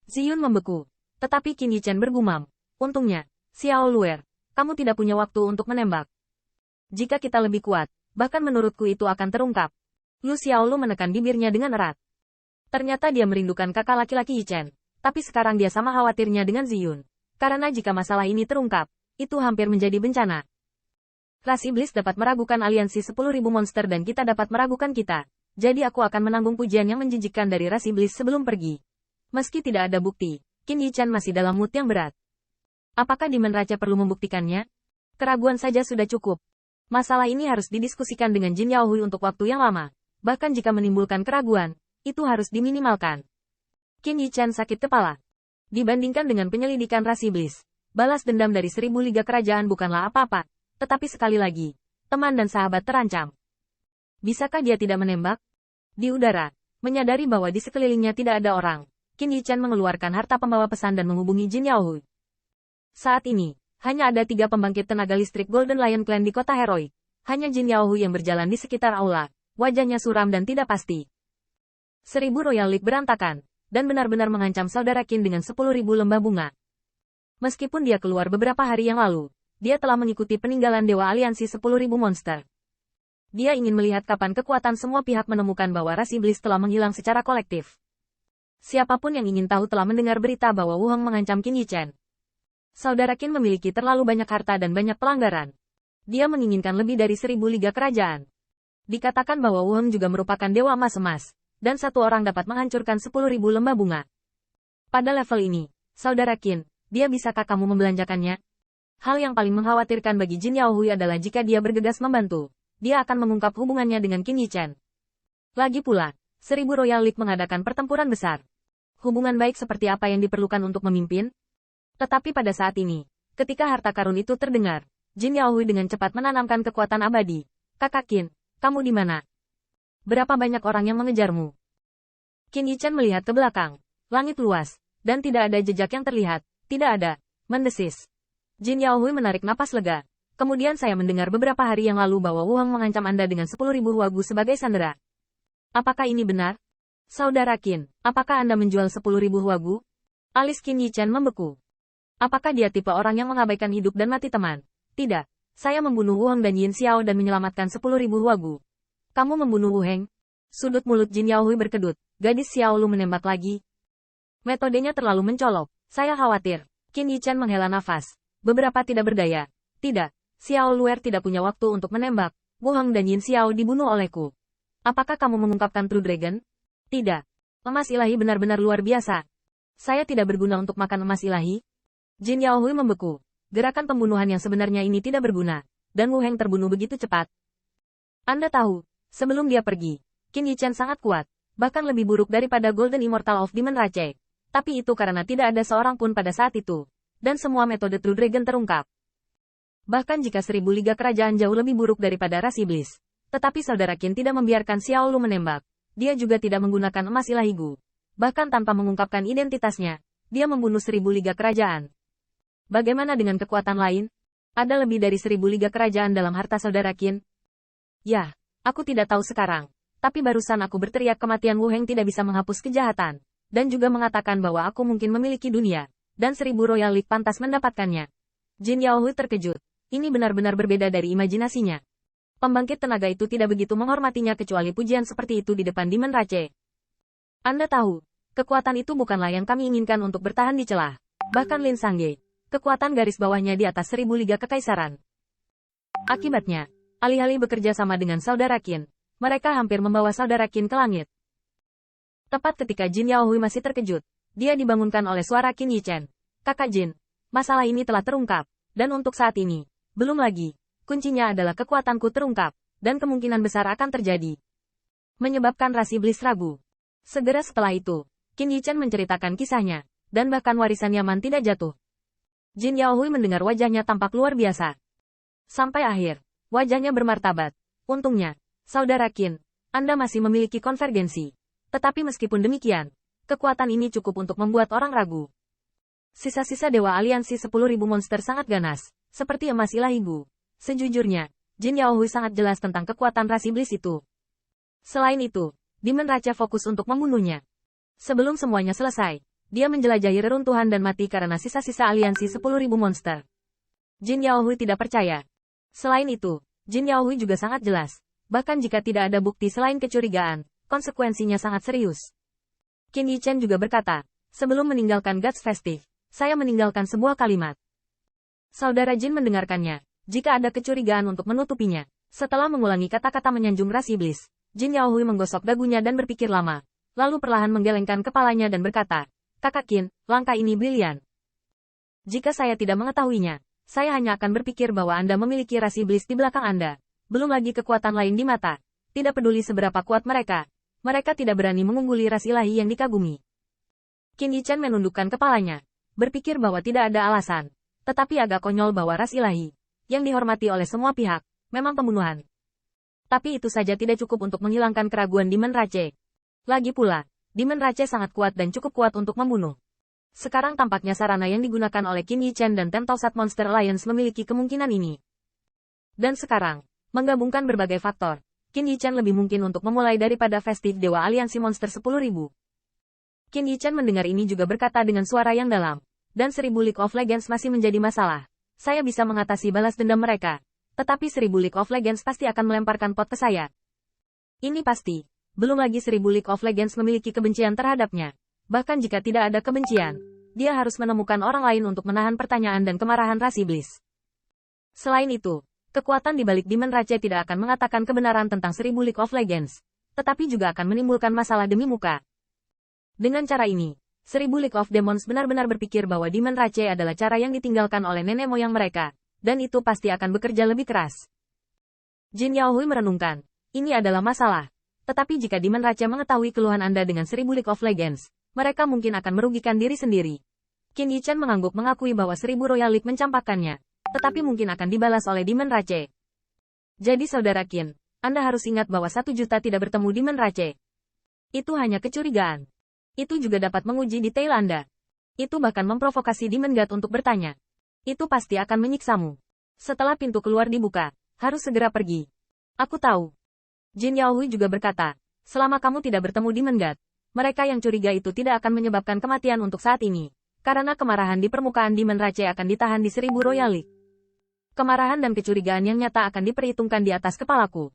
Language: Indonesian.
Ziyun membeku. Tetapi Qin Yichen bergumam. Untungnya, Xiao Luer, kamu tidak punya waktu untuk menembak. Jika kita lebih kuat, bahkan menurutku itu akan terungkap. Lu Xiaolu menekan bibirnya dengan erat. Ternyata dia merindukan kakak laki-laki Yichen. Tapi sekarang dia sama khawatirnya dengan Ziyun. Karena jika masalah ini terungkap, itu hampir menjadi bencana. Ras iblis dapat meragukan aliansi 10.000 monster dan kita dapat meragukan kita. Jadi aku akan menanggung pujian yang menjijikkan dari ras iblis sebelum pergi. Meski tidak ada bukti, Qin Yichen masih dalam mood yang berat. Apakah Demon Raja perlu membuktikannya? Keraguan saja sudah cukup. Masalah ini harus didiskusikan dengan Jin Yaohui untuk waktu yang lama. Bahkan jika menimbulkan keraguan, itu harus diminimalkan. Qin Yichen sakit kepala. Dibandingkan dengan penyelidikan ras iblis, balas dendam dari 1000 liga kerajaan bukanlah apa-apa. Tetapi sekali lagi, teman dan sahabat terancam. Bisakah dia tidak menembak? Di udara, menyadari bahwa di sekelilingnya tidak ada orang, Qin Yichen mengeluarkan harta pembawa pesan dan menghubungi Jin Yaohui. Saat ini, hanya ada 3 pembangkit tenaga listrik Golden Lion Clan di kota heroik. Hanya Jin Yaohui yang berjalan di sekitar aula, wajahnya suram dan tidak pasti. 1000 Royal League berantakan, dan benar-benar mengancam saudara Qin dengan 10.000 lembah bunga. Meskipun dia keluar beberapa hari yang lalu, dia telah mengikuti peninggalan Dewa Aliansi 10.000 monster. Dia ingin melihat kapan kekuatan semua pihak menemukan bahwa ras iblis telah menghilang secara kolektif. Siapapun yang ingin tahu telah mendengar berita bahwa Wu Hong mengancam Qin Yichen. Saudara Qin memiliki terlalu banyak harta dan banyak pelanggaran. Dia menginginkan lebih dari 1000 liga kerajaan. Dikatakan bahwa Wu Hong juga merupakan dewa emas, dan satu orang dapat menghancurkan 10.000 lembah bunga. Pada level ini, saudara Qin, dia bisakah kamu membelanjakannya? Hal yang paling mengkhawatirkan bagi Jin Yaohui adalah jika dia bergegas membantu, dia akan mengungkap hubungannya dengan Qin Yichen. Lagi pula, 1000 Royal League mengadakan pertempuran besar. Hubungan baik seperti apa yang diperlukan untuk memimpin? Tetapi pada saat ini, ketika harta karun itu terdengar, Jin Yaohui dengan cepat menanamkan kekuatan abadi. Kakak Qin, kamu di mana? Berapa banyak orang yang mengejarmu? Qin Yichen melihat ke belakang. Langit luas, dan tidak ada jejak yang terlihat. Tidak ada. Mendesis. Jin Yaohui menarik napas lega. Kemudian saya mendengar beberapa hari yang lalu bahwa Wu Hong mengancam Anda dengan 10.000 wagu sebagai sandera. Apakah ini benar? Saudara Qin, apakah Anda menjual 10.000 wagu? Alis Qin Yichen membeku. Apakah dia tipe orang yang mengabaikan hidup dan mati teman? Tidak. Saya membunuh Wu Hong dan Yin Xiao dan menyelamatkan 10.000 wagu. Kamu membunuh Wu Heng? Sudut mulut Jin Yaohui berkedut. Gadis Xiao Lu menembak lagi. Metodenya terlalu mencolok. Saya khawatir. Qin Yichen menghela nafas. Beberapa tidak berdaya. Tidak. Xiao Luer tidak punya waktu untuk menembak. Wu Hong dan Yin Xiao dibunuh olehku. Apakah kamu mengungkapkan True Dragon? Tidak. Emas ilahi benar-benar luar biasa. Saya tidak berguna untuk makan emas ilahi. Jin Yaohui membeku. Gerakan pembunuhan yang sebenarnya ini tidak berguna. Dan Wu Heng terbunuh begitu cepat. Anda tahu, sebelum dia pergi, Qin Yichen sangat kuat. Bahkan lebih buruk daripada Golden Immortal of Demon Rache. Tapi itu karena tidak ada seorang pun pada saat itu. Dan semua metode True Dragon terungkap. Bahkan jika 1000 liga kerajaan jauh lebih buruk daripada ras iblis. Tetapi saudara Qin tidak membiarkan Xiao Lu menembak. Dia juga tidak menggunakan emas ilahi Gu. Bahkan tanpa mengungkapkan identitasnya, dia membunuh 1000 liga kerajaan. Bagaimana dengan kekuatan lain? Ada lebih dari 1000 liga kerajaan dalam harta saudara Qin? Ya, aku tidak tahu sekarang. Tapi barusan aku berteriak kematian Wu Heng tidak bisa menghapus kejahatan. Dan juga mengatakan bahwa aku mungkin memiliki dunia. Dan 1000 Royal League pantas mendapatkannya. Jin Yaohui terkejut. Ini benar-benar berbeda dari imajinasinya. Pembangkit tenaga itu tidak begitu menghormatinya kecuali pujian seperti itu di depan Demon Rache. Anda tahu, kekuatan itu bukanlah yang kami inginkan untuk bertahan di celah. Bahkan Lin Sangye. Kekuatan garis bawahnya di atas 1000 liga kekaisaran. Akibatnya, alih-alih bekerja sama dengan saudara Qin, mereka hampir membawa saudara Qin ke langit. Tepat ketika Jin Yaohui masih terkejut, dia dibangunkan oleh suara Qin Yichen. Kakak Jin, masalah ini telah terungkap, dan untuk saat ini, belum lagi, kuncinya adalah kekuatanku terungkap, dan kemungkinan besar akan terjadi. Menyebabkan ras iblis ragu. Segera setelah itu, Qin Yichen menceritakan kisahnya, dan bahkan warisan Yaman tidak jatuh. Jin Yaohui mendengar wajahnya tampak luar biasa. Sampai akhir, wajahnya bermartabat. Untungnya, saudara Qin, Anda masih memiliki konvergensi. Tetapi meskipun demikian, kekuatan ini cukup untuk membuat orang ragu. Sisa-sisa Dewa Aliansi 10.000 monster sangat ganas, seperti emas ilahi Gu. Sejujurnya, Jin Yaohui sangat jelas tentang kekuatan ras iblis itu. Selain itu, Demon Raja fokus untuk membunuhnya. Sebelum semuanya selesai, dia menjelajahi reruntuhan dan mati karena sisa-sisa aliansi 10.000 monster. Jin Yaohui tidak percaya. Selain itu, Jin Yaohui juga sangat jelas. Bahkan jika tidak ada bukti selain kecurigaan, konsekuensinya sangat serius. Qin Yichen juga berkata, sebelum meninggalkan Gods Festive, saya meninggalkan sebuah kalimat. Saudara Jin mendengarkannya, jika ada kecurigaan untuk menutupinya. Setelah mengulangi kata-kata menyanjung ras iblis, Jin Yaohui menggosok dagunya dan berpikir lama, lalu perlahan menggelengkan kepalanya dan berkata, Kakak Qin, langkah ini brilian. Jika saya tidak mengetahuinya, saya hanya akan berpikir bahwa Anda memiliki ras iblis di belakang Anda. Belum lagi kekuatan lain di mata. Tidak peduli seberapa kuat mereka. Mereka tidak berani mengungguli ras ilahi yang dikagumi. Qin Yichen menundukkan kepalanya. Berpikir bahwa tidak ada alasan. Tetapi agak konyol bahwa ras ilahi, yang dihormati oleh semua pihak, memang pembunuhan. Tapi itu saja tidak cukup untuk menghilangkan keraguan Demon Rache. Lagi pula, Demon Rache sangat kuat dan cukup kuat untuk membunuh. Sekarang tampaknya sarana yang digunakan oleh Qin Yichen dan 10,000 Monster Alliance memiliki kemungkinan ini. Dan sekarang, menggabungkan berbagai faktor, Qin Yichen lebih mungkin untuk memulai daripada Festive Dewa Aliansi Monster 10.000. Qin Yichen mendengar ini juga berkata dengan suara yang dalam, dan 1000 League of Legends masih menjadi masalah. Saya bisa mengatasi balas dendam mereka, tetapi 1000 League of Legends pasti akan melemparkan pot ke saya. Ini pasti. Belum lagi 1000 League of Legends memiliki kebencian terhadapnya. Bahkan jika tidak ada kebencian, dia harus menemukan orang lain untuk menahan pertanyaan dan kemarahan ras iblis. Selain itu, kekuatan di balik Demon Rache tidak akan mengatakan kebenaran tentang 1000 League of Legends, tetapi juga akan menimbulkan masalah demi muka. Dengan cara ini, 1000 League of Demons benar-benar berpikir bahwa Demon Rache adalah cara yang ditinggalkan oleh nenek moyang mereka, dan itu pasti akan bekerja lebih keras. Jin Yaohui merenungkan, ini adalah masalah. Tetapi jika Demon Rache mengetahui keluhan Anda dengan 1000 League of Legends, mereka mungkin akan merugikan diri sendiri. Qin Yichen mengangguk mengakui bahwa 1000 Royal League mencampakkannya, tetapi mungkin akan dibalas oleh Demon Rache. Jadi saudara Qin, Anda harus ingat bahwa 1 juta tidak bertemu Demon Rache. Itu hanya kecurigaan. Itu juga dapat menguji detail Anda. Itu bahkan memprovokasi Demon God untuk bertanya. Itu pasti akan menyiksamu. Setelah pintu keluar dibuka, harus segera pergi. Aku tahu. Jin Yaohui juga berkata, selama kamu tidak bertemu Demon God, mereka yang curiga itu tidak akan menyebabkan kematian untuk saat ini. Karena kemarahan di permukaan Demon Rache akan ditahan di 1000 Royal League. Kemarahan dan kecurigaan yang nyata akan diperhitungkan di atas kepalaku.